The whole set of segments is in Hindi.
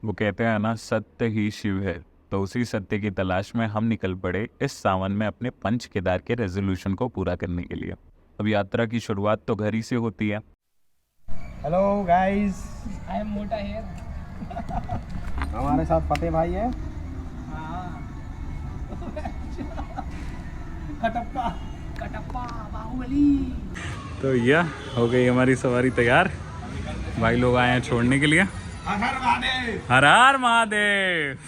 वो कहते हैं ना, सत्य ही शिव है। तो उसी सत्य की तलाश में हम निकल पड़े इस सावन में अपने पंच केदार के रेजोल्यूशन को पूरा करने के लिए। अब यात्रा की शुरुआत तो घर ही से होती है। हेलो गाइस, आई एम मोटा हेयर। हमारे साथ फतेह भाई है। कटप्पा कटप्पा बाहुबली। तो यह हो गई हमारी सवारी तैयार। भाई लोग आए हैं छोड़ने के लिए। हर हर महादेव।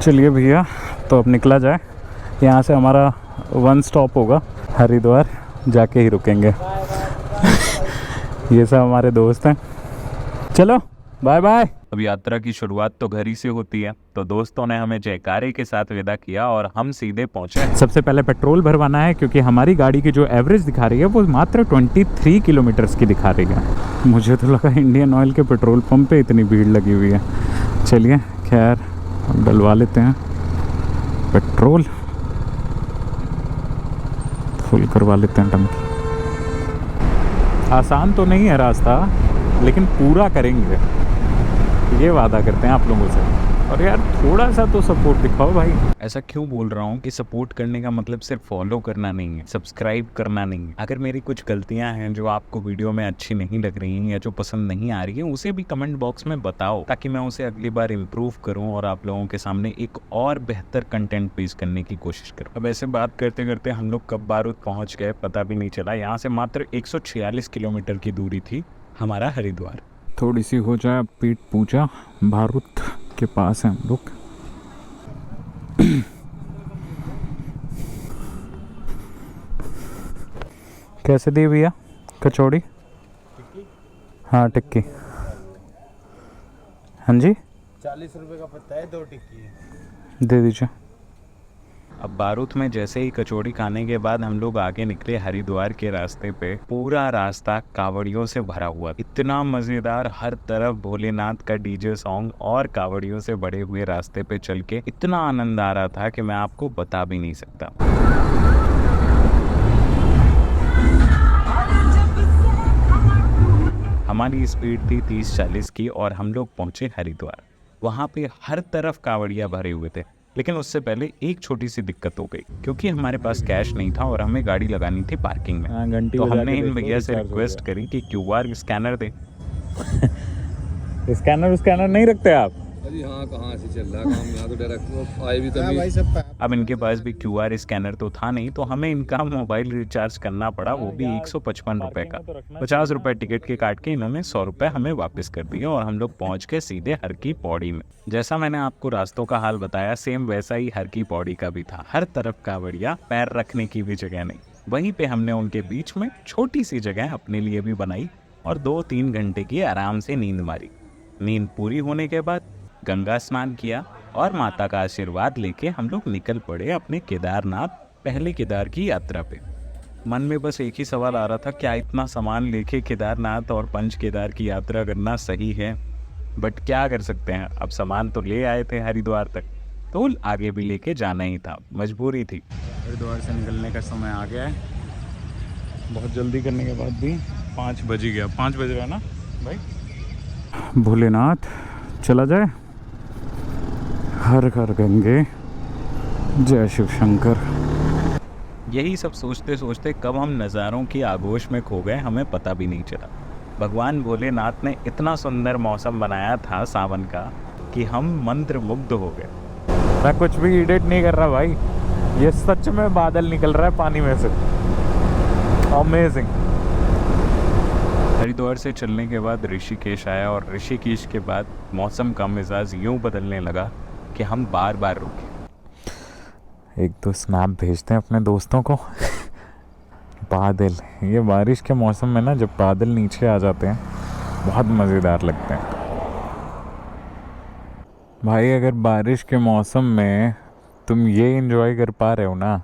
चलिए भैया, तो अब निकला जाए। यहाँ से हमारा 1 स्टॉप होगा हरिद्वार, जाके ही रुकेंगे। ये सब हमारे दोस्त हैं। चलो बाय बाय। अब यात्रा की शुरुआत तो घर ही से होती है। तो दोस्तों ने हमें जयकारे के साथ विदा किया और हम सीधे पहुंचे। सबसे पहले पेट्रोल भरवाना है, क्योंकि हमारी गाड़ी की जो एवरेज दिखा रही है वो मात्र 23 किलोमीटर्स की दिखा रही है। मुझे तो लगा इंडियन ऑयल के पेट्रोल पंप पे इतनी भीड़ लगी हुई है। चलिए खैर, हम डलवा लेते हैं पेट्रोल, फुल करवा लेते हैं टंकी। आसान तो नहीं है रास्ता, लेकिन पूरा करेंगे, ये वादा करते हैं आप लोगों से। और यार थोड़ा सा तो सपोर्ट दिखाओ भाई। ऐसा क्यों बोल रहा हूँ कि सपोर्ट करने का मतलब सिर्फ फॉलो करना नहीं है, सब्सक्राइब करना नहीं है। अगर मेरी कुछ गलतियां हैं जो आपको वीडियो में अच्छी नहीं लग रही हैं या जो पसंद नहीं आ रही है, उसे भी कमेंट बॉक्स में बताओ, ताकि मैं उसे अगली बार इम्प्रूव करूँ और आप लोगों के सामने एक और बेहतर कंटेंट पेश करने की कोशिश करूँ। अब ऐसे बात करते करते हम लोग कब बारूद पहुँच गए पता भी नहीं चला। यहाँ से मात्र 146 किलोमीटर की दूरी थी हमारा हरिद्वार। थोड़ी सी हो जाए पीठ पूजा, बारूद के पास है हम लोग। कैसे दी भैया कचौड़ी? हाँ टिक्की। हाँ जी 40 रुपए का पत्ता है, 2 टिक्की दे दीजिए। अब बारूद में जैसे ही कचौड़ी खाने के बाद हम लोग आगे निकले हरिद्वार के रास्ते पे। पूरा रास्ता कावड़ियों से भरा हुआ, इतना मजेदार, हर तरफ भोलेनाथ का डीजे सॉन्ग और कावड़ियों से भरे हुए रास्ते पे चल के इतना आनंद आ रहा था कि मैं आपको बता भी नहीं सकता। हमारी स्पीड थी 30-40 की और हम लोग पहुंचे हरिद्वार। वहाँ पे हर तरफ कावड़िया भरे हुए थे, लेकिन उससे पहले एक छोटी सी दिक्कत हो गई, क्योंकि हमारे पास कैश नहीं था और हमें गाड़ी लगानी थी पार्किंग में। तो हमने इन भैया से रिक्वेस्ट करी कि QR स्कैनर दे। स्कैनर नहीं रखते आप? अरे हाँ, कहाँ से चल रहा काम, यहाँ तो डायरेक्ट आए भी तभी। भाई सब अब इनके पास भी QR स्कैनर तो था नहीं, तो हमें इनका मोबाइल रिचार्ज करना पड़ा, वो भी 155 रुपए का। 50 रुपए टिकट के काट के इन्होंने 100 रुपए हमें वापस कर दिए और हम लोग पहुंच के सीधे हर की पौड़ी में। जैसा मैंने आपको रास्तों का हाल बताया, सेम वैसा ही हर की पौड़ी का भी था। हर तरफ कावड़िया, पैर रखने की भी जगह नहीं। वहीं पे हमने उनके बीच में छोटी सी जगह अपने लिए भी बनाई और 2-3 घंटे की आराम से नींद मारी। नींद पूरी होने के बाद गंगा स्नान किया और माता का आशीर्वाद लेके हम लोग निकल पड़े अपने केदारनाथ, पहले केदार की यात्रा पे। मन में बस एक ही सवाल आ रहा था, क्या इतना सामान लेके केदारनाथ और पंच केदार की यात्रा करना सही है? बट क्या कर सकते हैं, अब सामान तो ले आए थे हरिद्वार तक, तो आगे भी लेके जाना ही था, मजबूरी थी। हरिद्वार से निकलने का समय आ गया है। बहुत जल्दी करने के बाद भी 5 बज ही गया। 5 बज रहा है ना भाई? भोलेनाथ चला जाए। हर हर गंगे, जय शिव शंकर। यही सब सोचते सोचते कब हम नज़ारों की आगोश में खो गए, हमें पता भी नहीं चला। भगवान भोलेनाथ ने इतना सुंदर मौसम बनाया था सावन का कि हम मंत्र मुग्ध हो गए। मैं कुछ भी एडिट नहीं कर रहा भाई, ये सच में बादल निकल रहा है पानी में से। अमेजिंग। हरिद्वार से चलने के बाद ऋषिकेश आया और ऋषिकेश के बाद मौसम का मिजाज यूं बदलने लगा कि हम बार बार रुके। एक दो स्नैप भेजते हैं अपने दोस्तों को। बादल, ये बारिश के मौसम में ना जब बादल नीचे आ जाते हैं बहुत मज़ेदार लगते हैं भाई। अगर बारिश के मौसम में तुम ये एंजॉय कर पा रहे हो ना,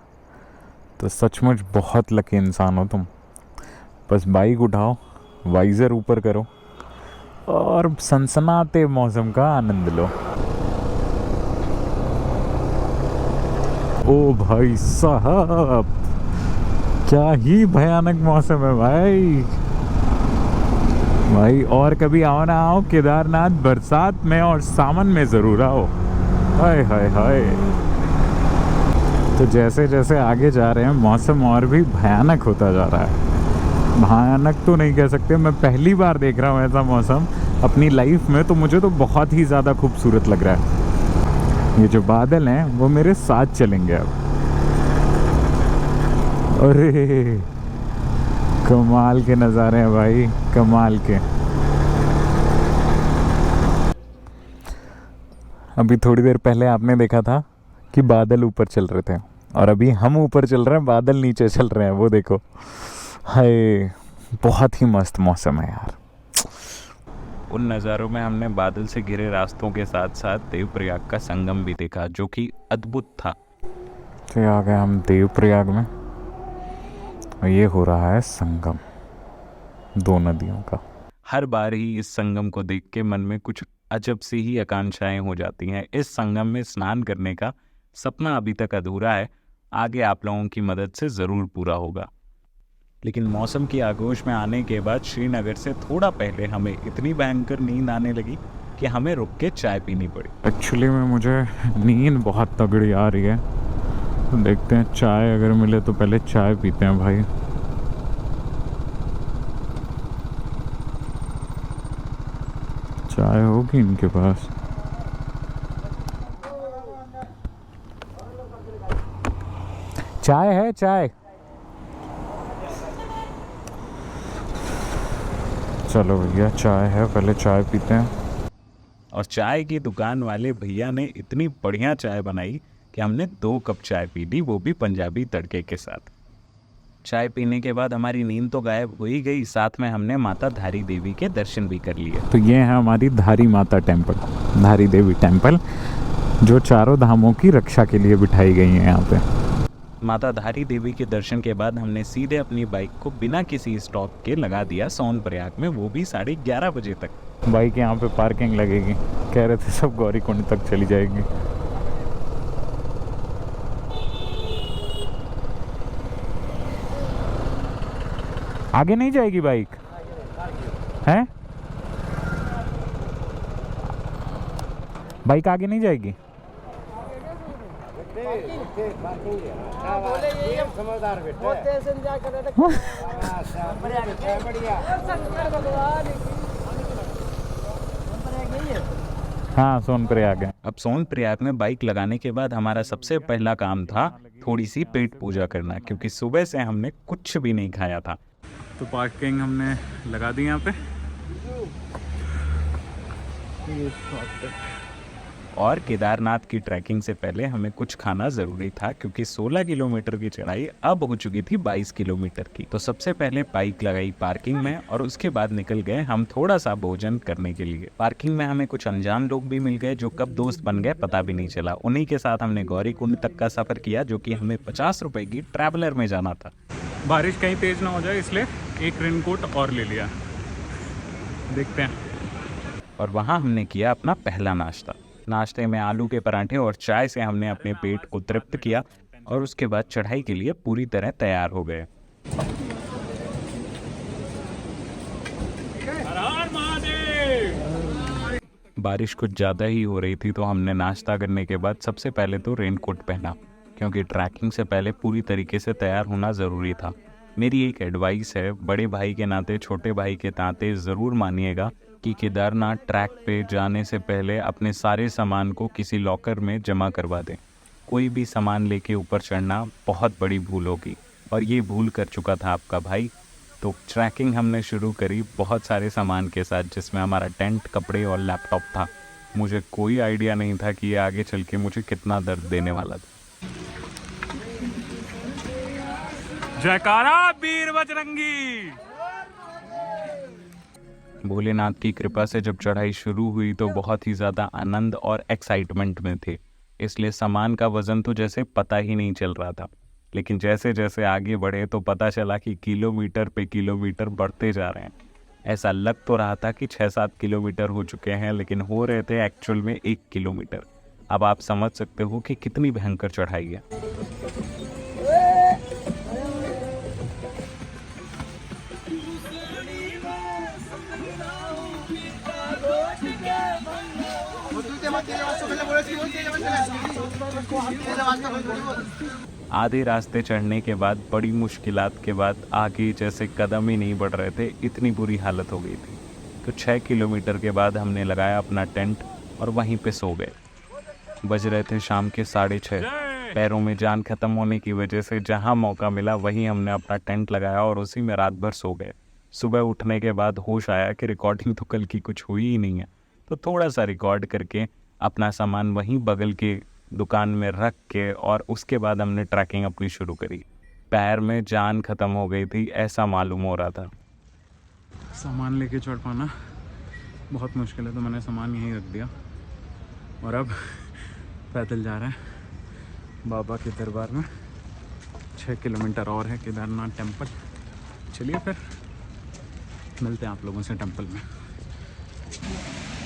तो सचमुच बहुत लकी इंसान हो तुम। बस बाइक उठाओ, वाइज़र ऊपर करो और सनसनाते मौसम का आनंद लो। ओ भाई साहब, क्या ही भयानक मौसम है भाई। भाई और कभी आओ ना आओ केदारनाथ, बरसात में और सावन में ज़रूर आओ। हाय हाय हाय। तो जैसे जैसे आगे जा रहे हैं मौसम और भी भयानक होता जा रहा है। भयानक तो नहीं कह सकते, मैं पहली बार देख रहा हूँ ऐसा मौसम अपनी लाइफ में, तो मुझे तो बहुत ही ज़्यादा खूबसूरत लग रहा है। ये जो बादल हैं वो मेरे साथ चलेंगे अब। अरे कमाल के नज़ारे हैं भाई, कमाल के। अभी थोड़ी देर पहले आपने देखा था कि बादल ऊपर चल रहे थे और अभी हम ऊपर चल रहे हैं, बादल नीचे चल रहे हैं। वो देखो, हाय बहुत ही मस्त मौसम है यार। उन नज़ारों में हमने बादल से घिरे रास्तों के साथ साथ देवप्रयाग का संगम भी देखा, जो कि अद्भुत था। तो आ गए हम देवप्रयाग में, ये हो रहा है संगम दो नदियों का। हर बार ही इस संगम को देख के मन में कुछ अजब सी ही आकांक्षाएं हो जाती हैं। इस संगम में स्नान करने का सपना अभी तक अधूरा है, आगे आप लोगों की मदद से ज़रूर पूरा होगा। लेकिन मौसम की आगोश में आने के बाद श्रीनगर से थोड़ा पहले हमें इतनी भयंकर नींद आने लगी कि हमें रुक के चाय पीनी पड़ी। एक्चुअली में मुझे नींद बहुत तगड़ी आ रही है, तो देखते हैं चाय अगर मिले तो पहले चाय पीते हैं भाई। चाय होगी इनके पास? चाय है? चाय चलो भैया चाय है, पहले चाय पीते हैं। और चाय की दुकान वाले भैया ने इतनी बढ़िया चाय बनाई कि हमने 2 कप चाय पी ली, वो भी पंजाबी तड़के के साथ। चाय पीने के बाद हमारी नींद तो गायब हो ही गई, साथ में हमने माता धारी देवी के दर्शन भी कर लिए। तो ये है हमारी धारी माता टेम्पल, धारी देवी टेम्पल, जो चारों धामों की रक्षा के लिए बिठाई गई है यहाँ पे। माता धारी देवी के दर्शन के बाद हमने सीधे अपनी बाइक को बिना किसी स्टॉप के लगा दिया सोनप्रयाग में, वो भी 11:30 बजे तक। बाइक यहाँ पे पार्किंग लगेगी, कह रहे थे सब गौरीकुंड तक चली जाएगी। आगे नहीं जाएगी बाइक है? बाइक आगे नहीं जाएगी? समझदार हाँ सोनप्रयाग है। अब सोनप्रयाग में बाइक लगाने के बाद हमारा सबसे पहला काम था थोड़ी सी पेट पूजा करना, क्योंकि सुबह से हमने कुछ भी नहीं खाया था। तो पार्किंग हमने लगा दी यहाँ पे, और केदारनाथ की ट्रैकिंग से पहले हमें कुछ खाना ज़रूरी था, क्योंकि 16 किलोमीटर की चढ़ाई अब हो चुकी थी 22 किलोमीटर की। तो सबसे पहले बाइक लगाई पार्किंग में और उसके बाद निकल गए हम थोड़ा सा भोजन करने के लिए। पार्किंग में हमें कुछ अनजान लोग भी मिल गए जो कब दोस्त बन गए पता भी नहीं चला। उन्हीं के साथ हमने गौरीकुंड तक का सफ़र किया, जो कि हमें 50 रुपये की ट्रैवलर में जाना था। बारिश कहीं तेज़ ना हो जाए इसलिए एक रेनकोट और ले लिया, देखते हैं। और वहाँ हमने किया अपना पहला नाश्ता। नाश्ते में आलू के पराठे और चाय से हमने अपने पेट को तृप्त किया और उसके बाद चढ़ाई के लिए पूरी तरह तैयार हो गए। बारिश कुछ ज़्यादा ही हो रही थी, तो हमने नाश्ता करने के बाद सबसे पहले तो रेनकोट पहना, क्योंकि ट्रैकिंग से पहले पूरी तरीके से तैयार होना ज़रूरी था। मेरी एक एडवाइस है, बड़े भाई के नाते छोटे भाई के नाते ज़रूर मानिएगा कि केदारनाथ ट्रैक पे जाने से पहले अपने सारे सामान को किसी लॉकर में जमा करवा दें। कोई भी सामान लेके ऊपर चढ़ना बहुत बड़ी भूल होगी, और ये भूल कर चुका था आपका भाई। तो ट्रैकिंग हमने शुरू करी बहुत सारे सामान के साथ, जिसमें हमारा टेंट, कपड़े और लैपटॉप था। मुझे कोई आइडिया नहीं था कि ये आगे चल के मुझे कितना दर्द देने वाला था। जयकारा वीर बजरंगी। भोलेनाथ की कृपा से जब चढ़ाई शुरू हुई तो बहुत ही ज़्यादा आनंद और एक्साइटमेंट में थे, इसलिए सामान का वज़न तो जैसे पता ही नहीं चल रहा था। लेकिन जैसे जैसे आगे बढ़े तो पता चला कि किलोमीटर पे किलोमीटर बढ़ते जा रहे हैं। ऐसा लग तो रहा था कि 6-7 किलोमीटर हो चुके हैं, लेकिन हो रहे थे एक्चुअल में 1 किलोमीटर। अब आप समझ सकते हो कि कितनी भयंकर चढ़ाई है। आधे रास्ते चढ़ने के बाद बड़ी मुश्किलात के बाद आगे जैसे कदम ही नहीं बढ़ रहे थे, इतनी बुरी हालत हो गई थी। तो 6 किलोमीटर के बाद हमने लगाया अपना टेंट और वहीं पे सो गए। बज रहे थे शाम के 6:30। पैरों में जान खत्म होने की वजह से जहां मौका मिला वहीं हमने अपना टेंट लगाया और उसी में रात भर सो गए। सुबह उठने के बाद होश आया कि रिकॉर्डिंग तो कल की कुछ हुई ही नहीं है, तो थोड़ा सा रिकॉर्ड करके अपना सामान वहीं बगल के दुकान में रख के और उसके बाद हमने ट्रैकिंग अपनी शुरू करी। पैर में जान ख़त्म हो गई थी, ऐसा मालूम हो रहा था। सामान लेके चढ़ पाना बहुत मुश्किल है, तो मैंने सामान यहीं रख दिया और अब पैदल जा रहे हैं बाबा के दरबार में। 6 किलोमीटर और है केदारनाथ टेम्पल। चलिए फिर मिलते हैं आप लोगों से टेम्पल में।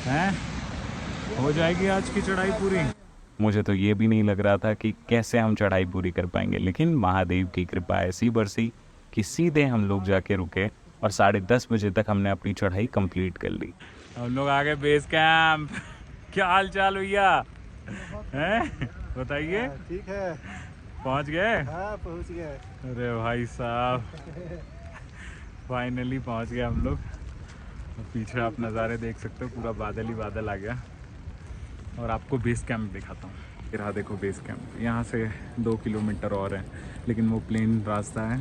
हैं, हो जाएगी आज की चढ़ाई पूरी। मुझे तो ये भी नहीं लग रहा था कि कैसे हम चढ़ाई पूरी कर पाएंगे, लेकिन महादेव की कृपा ऐसी बरसी कि सीधे हम लोग जाके रुके और 10:30 बजे तक हमने अपनी चढ़ाई कंप्लीट कर ली। हम लोग आ गए बेस कैंप। क्या हाल चाल भैया, हैं बताइए? ठीक है, पहुंच गए? हाँ पहुँच गए। अरे भाई साहब, फाइनली पहुंच गए हम लोग। पीछे आप नज़ारे देख सकते हो, पूरा बादल ही बादल आ गया। और आपको बेस कैंप दिखाता हूँ। फिर देखो बेस कैंप, यहाँ से 2 किलोमीटर और है, लेकिन वो प्लेन रास्ता है।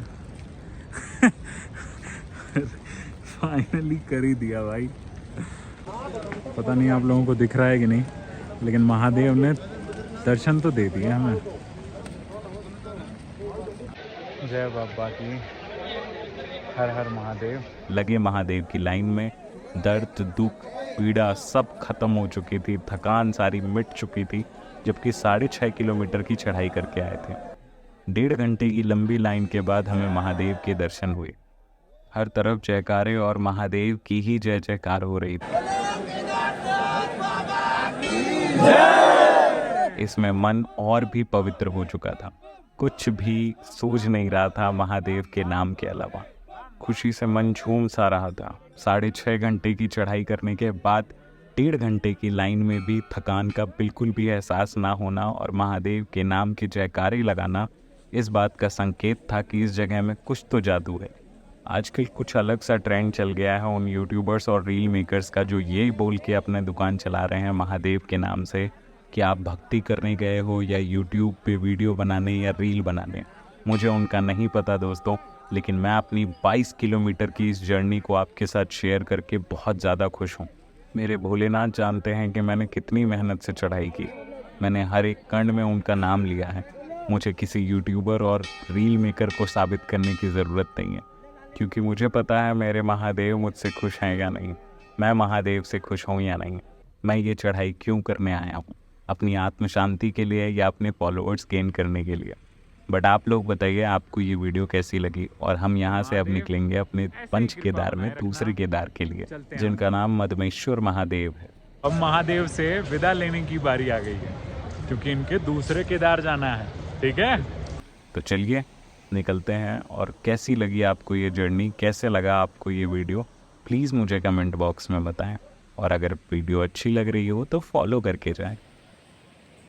फाइनली कर ही दिया भाई। पता नहीं आप लोगों को दिख रहा है कि नहीं, लेकिन महादेव ने दर्शन तो दे दिए हमें। जय बाबा की, हर हर महादेव। लगे महादेव की लाइन में, दर्द दुख पीड़ा सब खत्म हो चुकी थी, थकान सारी मिट चुकी थी, जबकि 6.5 किलोमीटर की चढ़ाई करके आए थे। 1.5 घंटे की लंबी लाइन के बाद हमें महादेव के दर्शन हुए। हर तरफ जयकारे और महादेव की ही जय जयकार हो रही थी। इसमें मन और भी पवित्र हो चुका था, कुछ भी सूझ नहीं रहा था महादेव के नाम के अलावा। खुशी से मन झूम सा रहा था। 6.5 घंटे की चढ़ाई करने के बाद 1.5 घंटे की लाइन में भी थकान का बिल्कुल भी एहसास ना होना और महादेव के नाम के जयकारे लगाना इस बात का संकेत था कि इस जगह में कुछ तो जादू है। आजकल कुछ अलग सा ट्रेंड चल गया है उन यूट्यूबर्स और रील मेकर्स का, जो ये बोल के अपने दुकान चला रहे हैं महादेव के नाम से कि आप भक्ति करने गए हो या यूट्यूब पे वीडियो बनाने या रील बनाने। मुझे उनका नहीं पता दोस्तों, लेकिन मैं अपनी 22 किलोमीटर की इस जर्नी को आपके साथ शेयर करके बहुत ज़्यादा खुश हूँ। मेरे भोलेनाथ जानते हैं कि मैंने कितनी मेहनत से चढ़ाई की। मैंने हर एक कण में उनका नाम लिया है। मुझे किसी यूट्यूबर और रील मेकर को साबित करने की ज़रूरत नहीं है, क्योंकि मुझे पता है मेरे महादेव मुझसे खुश हैं या नहीं, मैं महादेव से खुश हूँ या नहीं। मैं ये चढ़ाई क्यों करने आया हूँ, अपनी आत्म शांति के लिए या अपने फॉलोअर्स गेन करने के लिए? बट आप लोग बताइए आपको ये वीडियो कैसी लगी। और हम यहाँ से अब निकलेंगे अपने पंच केदार में दूसरे केदार के लिए, जिनका नाम मदमेश्वर महादेव है। अब महादेव से विदा लेने की बारी आ गई है, क्योंकि इनके दूसरे केदार जाना है। ठीक है, तो चलिए निकलते हैं। और कैसी लगी आपको ये जर्नी, कैसे लगा आपको ये वीडियो, प्लीज़ मुझे कमेंट बॉक्स में बताएं। और अगर वीडियो अच्छी लग रही हो तो फॉलो करके जाएं।